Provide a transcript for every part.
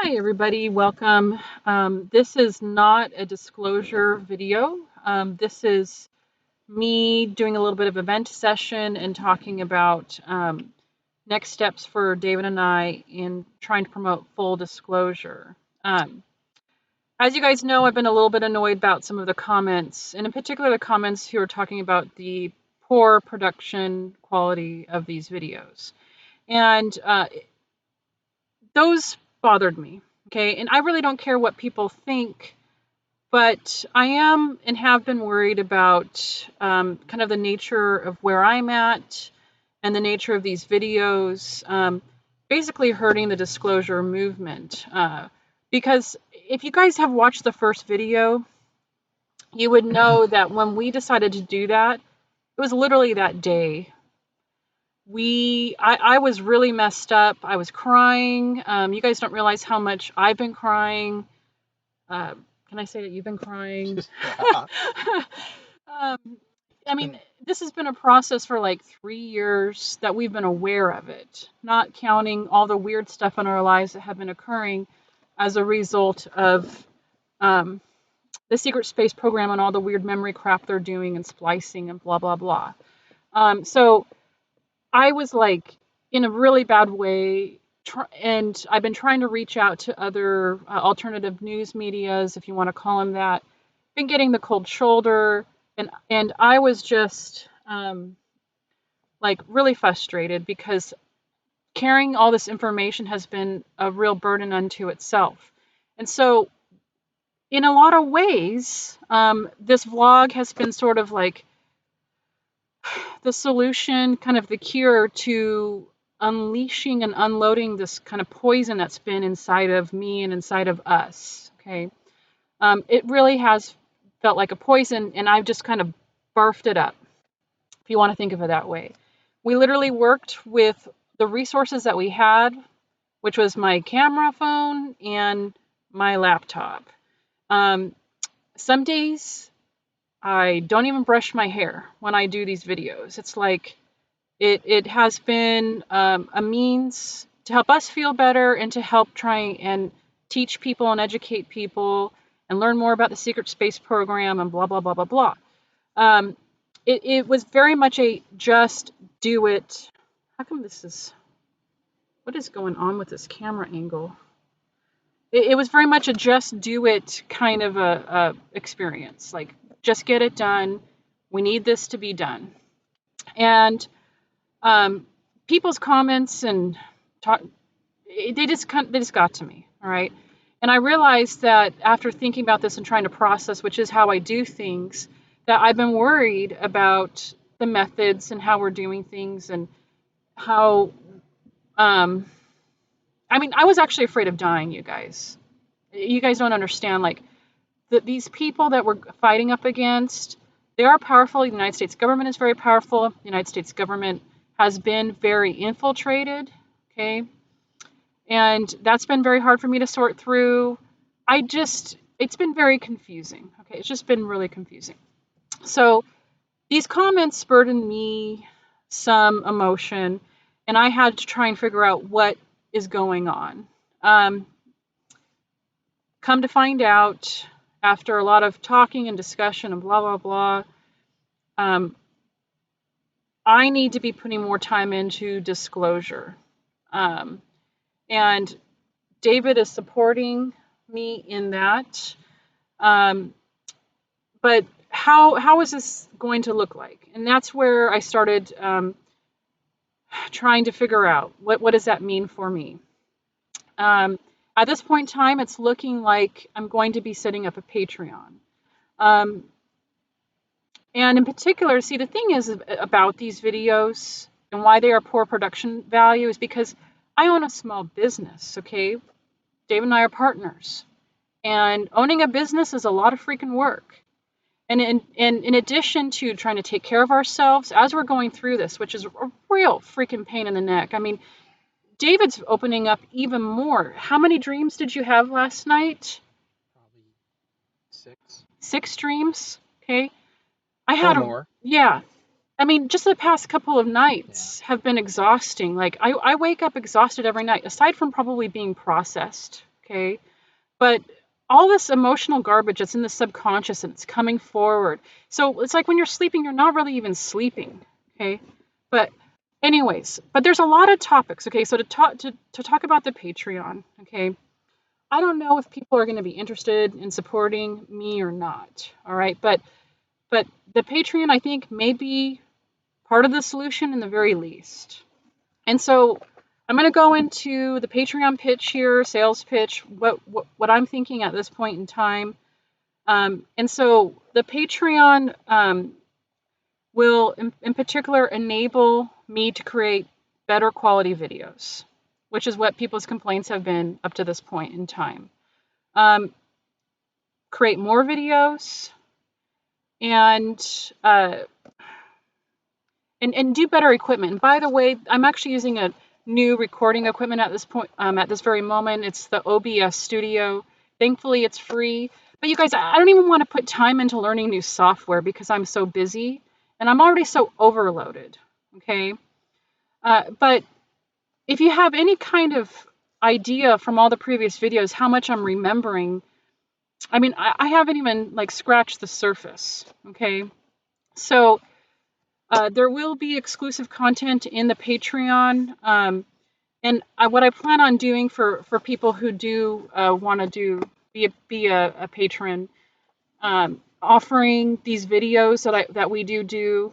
Hi, everybody. Welcome. This is not a disclosure video. This is me doing a little bit of event session and talking about next steps for David and I in trying to promote full disclosure. As you guys know, I've been a little bit annoyed about some of the comments, and in particular the comments who are talking about the poor production quality of these videos. And those bothered me. Okay, and I really don't care what people think, but I am and have been worried about kind of the nature of where I'm at and the nature of these videos, basically hurting the disclosure movement. Because if you guys have watched the first video, you would know that when we decided to do that, it was literally that day. I was really messed up. I was crying. You guys don't realize how much I've been crying. Can I say that you've been crying? Yeah. um, I mean, this has been a process for like 3 years that we've been aware of it, not counting all the weird stuff in our lives that have been occurring as a result of the secret space program and all the weird memory crap they're doing and splicing and blah, blah, blah. So I was like in a really bad way, and I've been trying to reach out to other alternative news medias, if you want to call them that. Been getting the cold shoulder, and I was just like really frustrated because carrying all this information has been a real burden unto itself. And so, in a lot of ways, this vlog has been sort of like the solution, kind of the cure to unleashing and unloading this kind of poison that's been inside of me and inside of us. Okay. It really has felt like a poison, and I've just kind of barfed it up, if you want to think of it that way. We literally worked with the resources that we had, which was my camera phone and my laptop. Some days I don't even brush my hair when I do these videos. It's like it has been a means to help us feel better and to help try and teach people and educate people and learn more about the secret space program and blah, blah, blah, blah, blah. It was very much a just do it. How come what is going on with this camera angle? It was very much a just do it kind of a experience. Like, just get it done. We need this to be done. And people's comments and talk, they just got to me. All right. And I realized that after thinking about this and trying to process, which is how I do things, that I've been worried about the methods and how we're doing things and how, I mean, I was actually afraid of dying, you guys. You guys don't understand, like, these people that we're fighting up against, they are powerful. The United States government is very powerful. The United States government has been very infiltrated, okay? And that's been very hard for me to sort through. It's been very confusing, okay? It's just been really confusing. So these comments spurred in me some emotion, and I had to try and figure out what is going on. Come to find out, after a lot of talking and discussion and blah, blah, blah, I need to be putting more time into disclosure. And David is supporting me in that. But how is this going to look like? And that's where I started trying to figure out what does that mean for me. At this point in time, it's looking like I'm going to be setting up a Patreon. And in particular, see, the thing is about these videos and why they are poor production value is because I own a small business, okay? Dave and I are partners. And owning a business is a lot of freaking work. And in addition to trying to take care of ourselves as we're going through this, which is a real freaking pain in the neck. I mean, David's opening up even more. How many dreams did you have last night? Probably 6. 6 dreams? Okay. I Or had more. Yeah. I mean, just the past couple of nights have been exhausting. Like, I wake up exhausted every night, aside from probably being processed. okay? But all this emotional garbage that's in the subconscious and it's coming forward. So it's like when you're sleeping, you're not really even sleeping, okay? But anyways, but there's a lot of topics, okay? So to talk about the Patreon, okay? I don't know if people are going to be interested in supporting me or not, all right? But the Patreon, I think, may be part of the solution in the very least. And so I'm going to go into the Patreon pitch here, sales pitch, what I'm thinking at this point in time. And so the Patreon will, in particular, enable me to create better quality videos, which is what people's complaints have been up to this point in time. Create more videos and and do better equipment. And by the way, I'm actually using a new recording equipment at this point, at this very moment. It's the OBS Studio. Thankfully, it's free. But you guys, I don't even want to put time into learning new software because I'm so busy and I'm already so overloaded. Okay. But if you have any kind of idea from all the previous videos how much I'm remembering, I mean, I haven't even like scratched the surface. Okay. So there will be exclusive content in the Patreon. And what I plan on doing for people who do want to be a patron, offering these videos that we do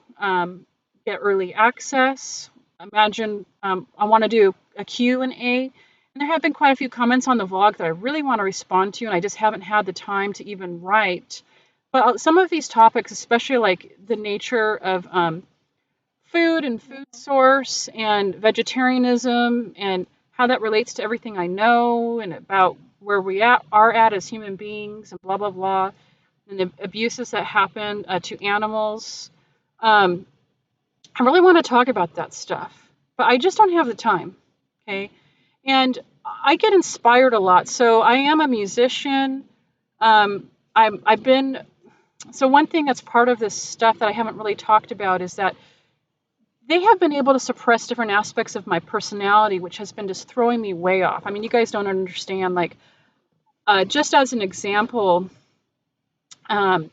get early access. Imagine I want to do a Q&A. And there have been quite a few comments on the vlog that I really want to respond to, and I just haven't had the time to even write. But some of these topics, especially like the nature of food and food source and vegetarianism and how that relates to everything I know and about where we are at as human beings and blah, blah, blah, and the abuses that happen to animals. I really want to talk about that stuff, but I just don't have the time, okay? And I get inspired a lot. So I am a musician. I've been, so one thing that's part of this stuff that I haven't really talked about is that they have been able to suppress different aspects of my personality, which has been just throwing me way off. I mean, you guys don't understand. Like, just as an example, I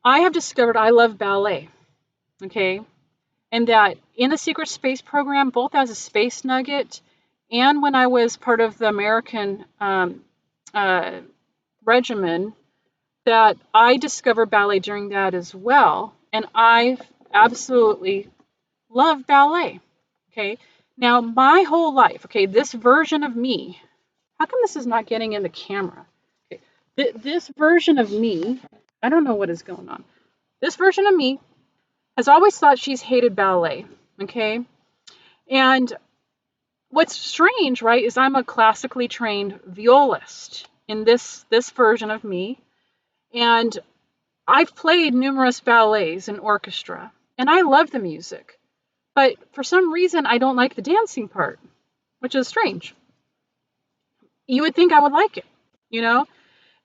have discovered I love ballet, okay? And that in the Secret Space program, both as a space nugget and when I was part of the American regimen, that I discovered ballet during that as well. And I absolutely love ballet. Okay. Now, my whole life, okay, this version of me, how come this is not getting in the camera? Okay. This version of me, I don't know what is going on. This version of me has always thought she's hated ballet. Okay. And what's strange, right, is I'm a classically trained violist in this version of me. And I've played numerous ballets and orchestra, and I love the music. But for some reason, I don't like the dancing part, which is strange. You would think I would like it, you know?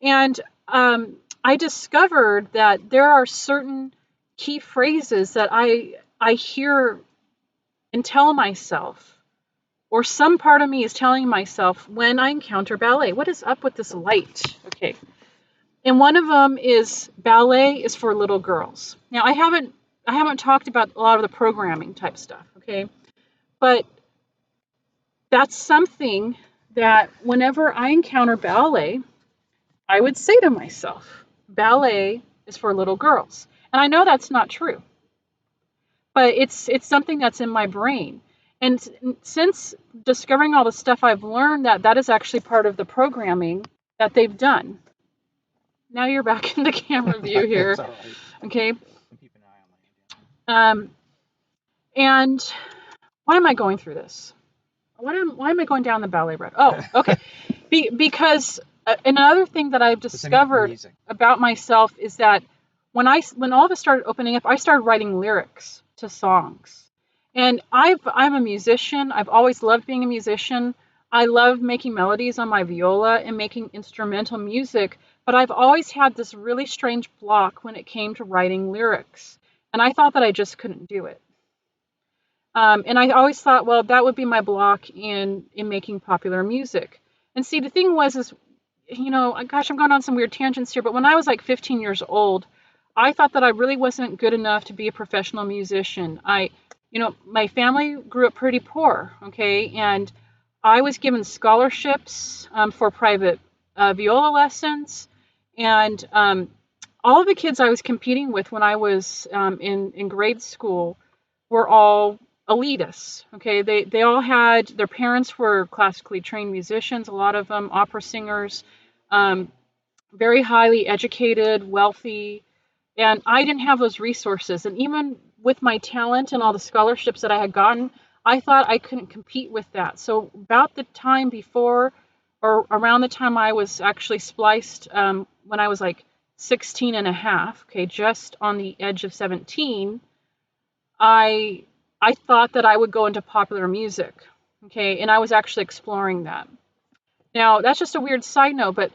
And I discovered that there are certain key phrases that I hear and tell myself, or some part of me is telling myself when I encounter ballet. What is up with this light? Okay. And one of them is ballet is for little girls. Now I haven't talked about a lot of the programming type stuff, okay? But that's something that whenever I encounter ballet, I would say to myself, ballet is for little girls. And I know that's not true, but it's something that's in my brain. And since discovering all the stuff I've learned, that is actually part of the programming that they've done. Now you're back in the camera view here. It's all right. Okay. I'm keeping an eye on my hand. And why am I going through this? Why am I going down the ballet road? Oh, okay. Because another thing that I've discovered about myself is that when all of this started opening up, I started writing lyrics to songs. And I'm a musician. I've always loved being a musician. I love making melodies on my viola and making instrumental music, but I've always had this really strange block when it came to writing lyrics. And I thought that I just couldn't do it. And I always thought, well, that would be my block in making popular music. And see, the thing was, is, gosh, I'm going on some weird tangents here, but when I was like 15 years old, I thought that I really wasn't good enough to be a professional musician. My family grew up pretty poor, okay, and I was given scholarships for private viola lessons, and all of the kids I was competing with when I was in grade school were all elitists. Okay, they all had, their parents were classically trained musicians, a lot of them opera singers, um, very highly educated, wealthy, and I didn't have those resources. And even with my talent and all the scholarships that I had gotten, I thought I couldn't compete with that. So about the time before, or around the time I was actually spliced, when I was like 16 and a half, okay, just on the edge of 17, I I thought that I would go into popular music, okay, and I was actually exploring that. Now that's just a weird side note, but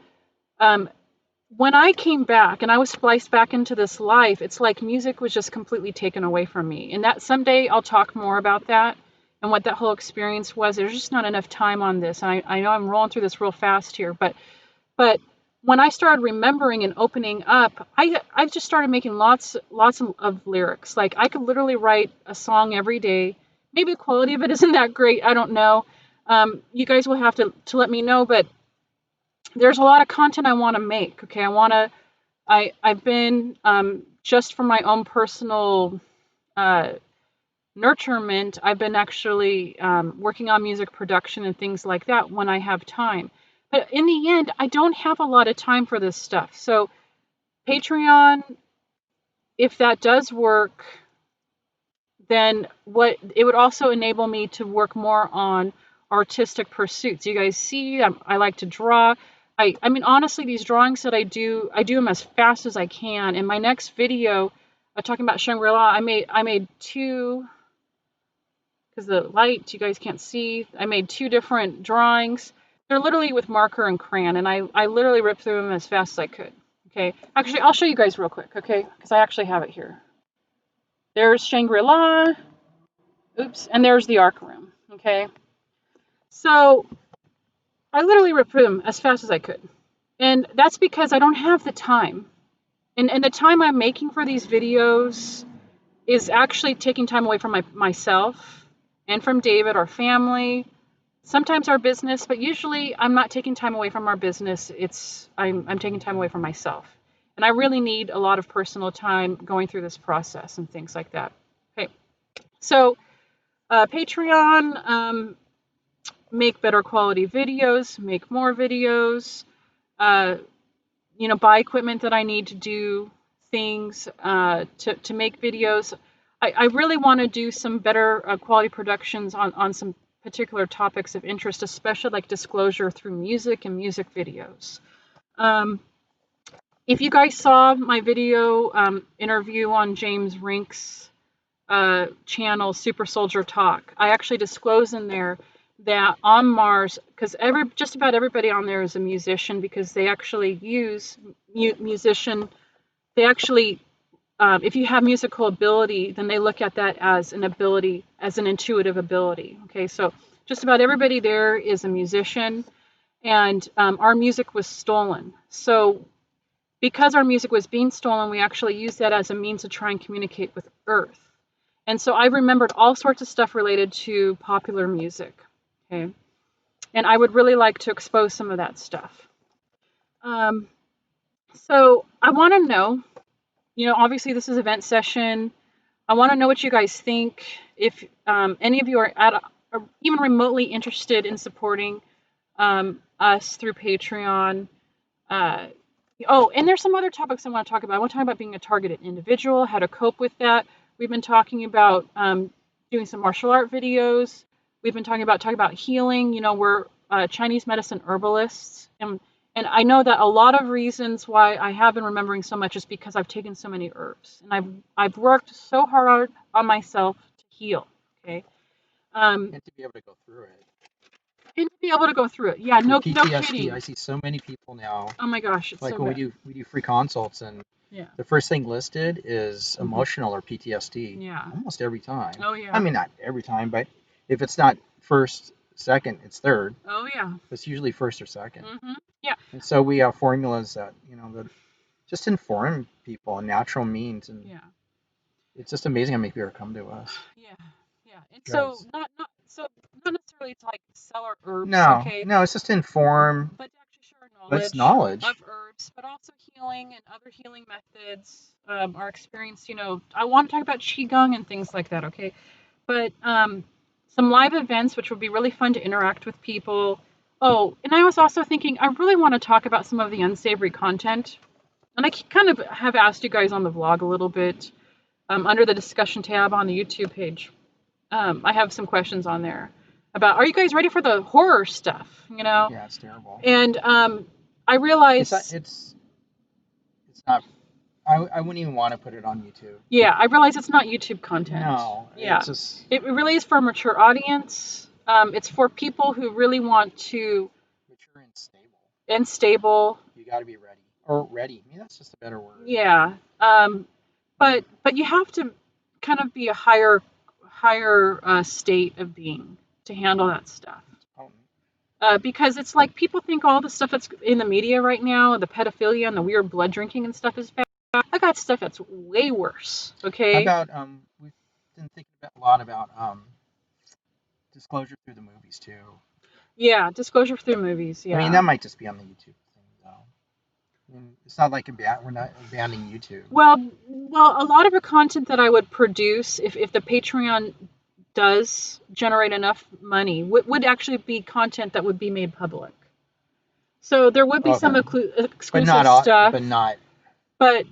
um, when I came back and I was spliced back into this life, it's like music was just completely taken away from me. And that someday I'll talk more about that and what that whole experience was. There's just not enough time on this. And I know I'm rolling through this real fast here, but when I started remembering and opening up, I just started making lots of lyrics. Like I could literally write a song every day. Maybe the quality of it isn't that great. I don't know. You guys will have to let me know, but there's a lot of content I want to make. Okay, I've been just for my own personal uh, nurturement. I've been actually working on music production and things like that when I have time. But in the end, I don't have a lot of time for this stuff. So Patreon, if that does work, then what it would also enable me to work more on artistic pursuits. You guys see, I like to draw. I mean, honestly, these drawings that I do them as fast as I can. In my next video, talking about Shangri-La, I made two, because the light, you guys can't see. I made two different drawings. They're literally with marker and crayon, and I literally ripped through them as fast as I could. Okay, actually, I'll show you guys real quick, okay, because I actually have it here. There's Shangri-La. Oops, and there's the arc room, okay? So I literally ripped through them as fast as I could. And that's because I don't have the time. And the time I'm making for these videos is actually taking time away from myself and from David, our family, sometimes our business, but usually I'm not taking time away from our business. I'm taking time away from myself. And I really need a lot of personal time going through this process and things like that. Okay, so Patreon, make better quality videos, make more videos, uh, buy equipment that I need to do things to make videos. I really want to do some better quality productions on some particular topics of interest, especially like disclosure through music and music videos. Um, if you guys saw my video interview on James Rink's channel, Super Soldier Talk, I actually disclose in there that on Mars, because just about everybody on there is a musician, because they actually use musician. They actually, if you have musical ability, then they look at that as an ability, as an intuitive ability. Okay, so just about everybody there is a musician, and our music was stolen. So because our music was being stolen, we actually used that as a means to try and communicate with Earth. And so I remembered all sorts of stuff related to popular music. Okay. And I would really like to expose some of that stuff. Um, so I want to know, obviously this is event session. I want to know what you guys think. If any of you are even remotely interested in supporting us through Patreon. And there's some other topics I want to talk about. I want to talk about being a targeted individual, how to cope with that. We've been talking about doing some martial art videos. We've been talking about healing. We're Chinese medicine herbalists, and I know that a lot of reasons why I have been remembering so much is because I've taken so many herbs, and I've worked so hard on myself to heal. Okay. And to be able to go through it. And to be able to go through it. Yeah, no PTSD, kidding. I see so many people now. Oh my gosh, it's like so when bad. we do free consults, and Yeah. the first thing listed is emotional or PTSD. Yeah. Almost every time. Oh yeah. I mean, not every time, but if it's not first, second, it's third. Oh yeah. It's usually first or second. Yeah. And so we have formulas that, that just inform people on natural means. And Yeah. it's just amazing how many people come to us. Yeah. Yeah. And so Yes. not necessarily to like sell our herbs, No, okay, no, it's just to inform. but to actually share But it's knowledge of knowledge. herbs, but also healing and other healing methods. Our experience, I want to talk about qigong and things like that, okay? But some live events, which would be really fun to interact with people. Oh, and I was also thinking, I really want to talk about some of the unsavory content. And I kind of have asked you guys on the vlog a little bit under the discussion tab on the YouTube page. I have some questions on there about, are you guys ready for the horror stuff? Yeah, it's terrible. And I It's realized, not, it's not. I wouldn't even want to put it on YouTube. yeah, I realize it's not YouTube content. No, Yeah, it's just it really is for a mature audience. It's for people who really want to mature and stable. and stable. You got to be ready, or ready. Maybe that's just a better word. Yeah, but you have to kind of be a higher state of being to handle that stuff. Because it's like people think all the stuff that's in the media right now, the pedophilia and the weird blood drinking and stuff is bad. I got stuff that's way worse. Okay. How about we've been thinking a lot about disclosure through the movies too. Yeah, disclosure through movies. Yeah. I mean, that might just be on the YouTube thing though. I mean, it's not like we're not banning YouTube. Well, a lot of the content that I would produce, if the Patreon does generate enough money, would actually be content that would be made public. So there would be some exclusive stuff, but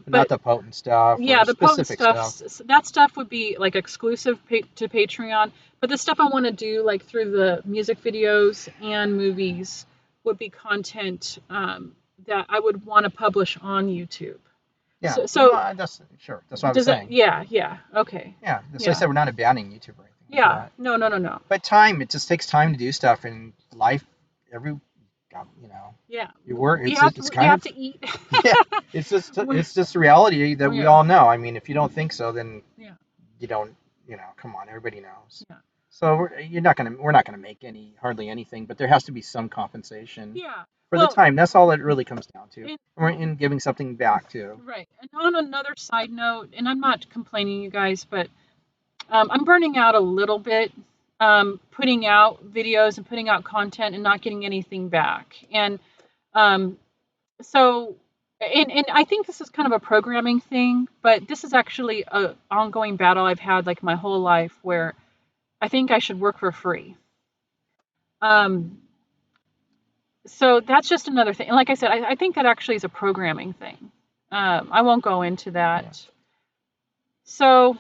not the potent stuff yeah, or the potent specific stuff. That stuff would be like exclusive to Patreon. But the stuff I want to do, like through the music videos and movies, would be content that I would want to publish on YouTube. Yeah. So that's sure. That's what I'm saying. Yeah. Okay. Yeah. That's why I said we're not banning YouTube or anything. Yeah. Like that. No. But time, it just takes time to do stuff in life. Yeah. You work. We It's kind have of to eat. yeah. It's just reality that we all know. I mean, if you don't think so, then yeah. you don't. Come on, everybody knows. Yeah. So we're not gonna make hardly anything, but there has to be some compensation. Yeah. For the time. That's all it really comes down to. We're in giving something back too. Right. And on another side note, and I'm not complaining, you guys, but I'm burning out a little bit, putting out videos and putting out content and not getting anything back. And so, and I think this is kind of a programming thing, but this is actually an ongoing battle I've had like my whole life where I think I should work for free. So that's just another thing. And like I said, I think that actually is a programming thing. I won't go into that. Yeah. So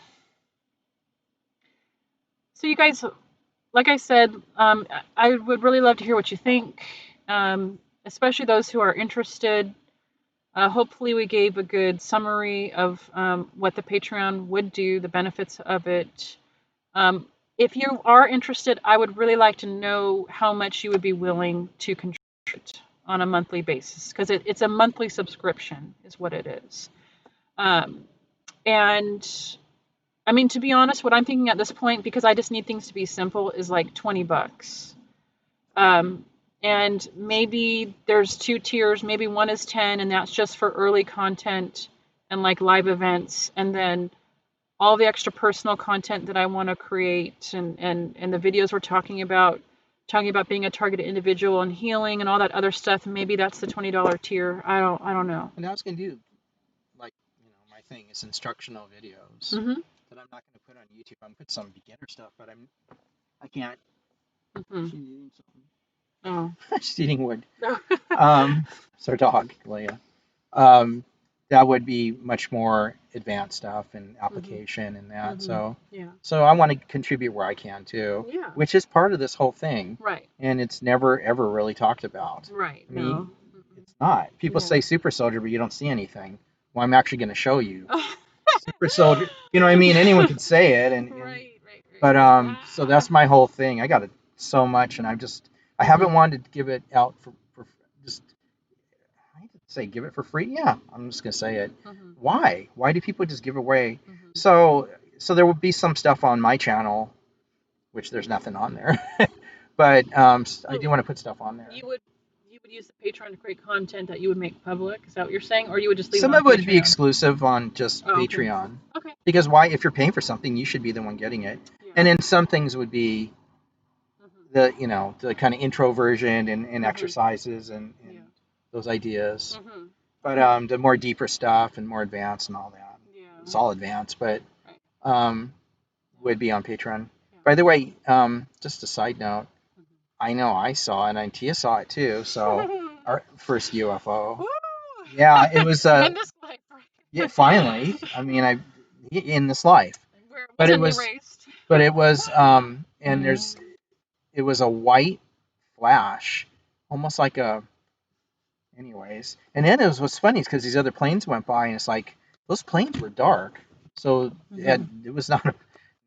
you guys, like I said, I would really love to hear what you think, especially those who are interested. Hopefully we gave a good summary of what the Patreon would do, the benefits of it. If you are interested, I would really like to know how much you would be willing to contribute on a monthly basis, because it's a monthly subscription is what it is. And I mean, to be honest, what I'm thinking at this point, because I just need things to be simple, is like $20. And maybe there's 2 tiers, maybe one is 10, and that's just for early content and like live events, and then all the extra personal content that I want to create, and the videos we're talking about being a targeted individual and healing and all that other stuff. Maybe that's the $20 tier. I don't know. And I was gonna do like my thing is instructional videos that I'm not gonna put on YouTube. I'm gonna put some beginner stuff, but I can't. She's eating something. Oh. She's eating wood. It's our dog, Leia. That would be much more advanced stuff and application and that. So I want to contribute where I can too. Yeah. Which is part of this whole thing. Right. And it's never ever really talked about. Right. I mean, it's not. People say super soldier, but you don't see anything. Well, I'm actually going to show you. Super soldier. You know what I mean? Anyone could say it, right. But so that's my whole thing. I got it so much, and I haven't wanted to give it out for just. I hate to say give it for free. Yeah, I'm just gonna say it. Why? Why do people just give away? So there will be some stuff on my channel, which there's nothing on there. But I do want to put stuff on there. You would use the Patreon to create content that you would make public. Is that what you're saying, or you would just leave Some it on of it would Patreon? be exclusive on just Patreon. Okay. Because why? If you're paying for something, you should be the one getting it. Yeah. And then some things would be the the kind of intro version and exercises and those ideas. But the more deeper stuff and more advanced and all that. Yeah. It's all advanced, but would be on Patreon. Yeah. By the way, just a side note, I know I saw it and Teah saw it too. So our first UFO. Woo! Yeah, it was. In this life, right? Yeah, finally. I mean, in this life. But it was. But it was. And it was a white flash, almost like a. Anyways, and then what's funny is because these other planes went by and it's like those planes were dark, so it was not.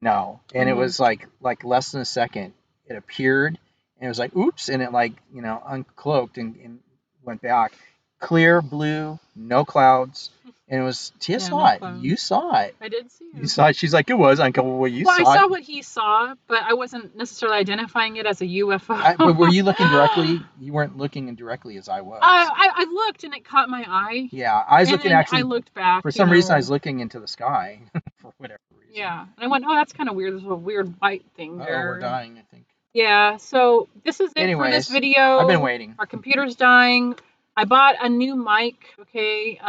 No, and it was like less than a second. It appeared, and it was like, oops, and it uncloaked and went back. Clear blue, no clouds, and it was Teah saw it. You saw it. I did see it. You saw it. She's like, it was. I go, well, you saw it. Well, I saw what he saw, but I wasn't necessarily identifying it as a UFO. But were you looking directly? You weren't looking directly as I was. I looked, and it caught my eye. Yeah, I was looking actually. I looked back. For some reason, I was looking into the sky for whatever reason. Yeah, and I went, oh, that's kind of weird. There's a weird white thing there. Oh, we're dying, I think. Yeah, so this is it for this video. I've been waiting. Our computer's dying. I bought a new mic, okay?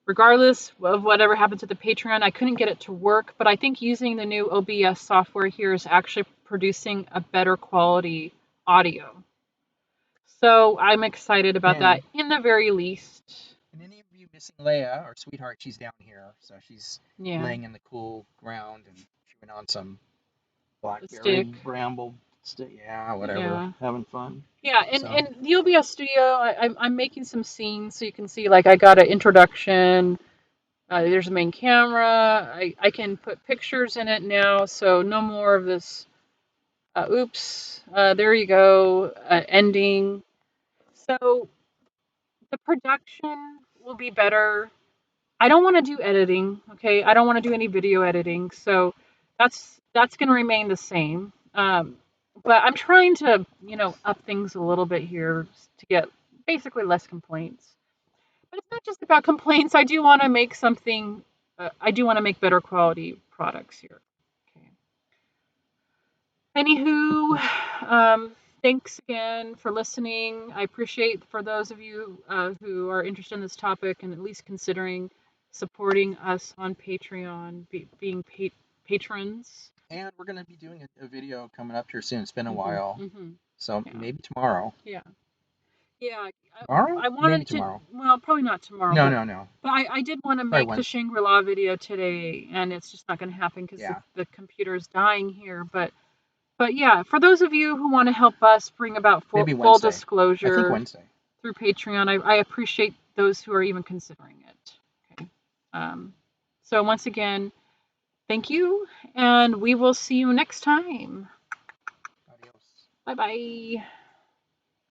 Regardless of whatever happened to the Patreon, I couldn't get it to work, but I think using the new OBS software here is actually producing a better quality audio. So I'm excited about that, in the very least. And any of you missing Leia, our sweetheart, she's down here, so she's laying in the cool ground, and she went on some blackberry bramble stick. Yeah, whatever. Yeah. Having fun. Yeah, and the OBS Studio, I'm making some scenes so you can see, like, I got an introduction. There's a main camera. I can put pictures in it now, so no more of this. Oops. There you go. Ending. So the production will be better. I don't want to do editing, okay? I don't want to do any video editing, so that's going to remain the same. But I'm trying to, up things a little bit here to get basically less complaints. But it's not just about complaints. I do want to make something. I do want to make better quality products here. Okay. Anywho, thanks again for listening. I appreciate for those of you who are interested in this topic and at least considering supporting us on Patreon, being patrons. And we're going to be doing a video coming up here soon. It's been a while. So maybe tomorrow. Yeah. Yeah. Tomorrow? I wanted maybe tomorrow. Well, probably not tomorrow. No. But I did want to make the Shangri-La video today, and it's just not going to happen because the computer is dying here. But yeah, for those of you who want to help us bring about full disclosure, I think Wednesday, through Patreon, I appreciate those who are even considering it. Okay. So once again, thank you, and we will see you next time. Adios. Bye-bye.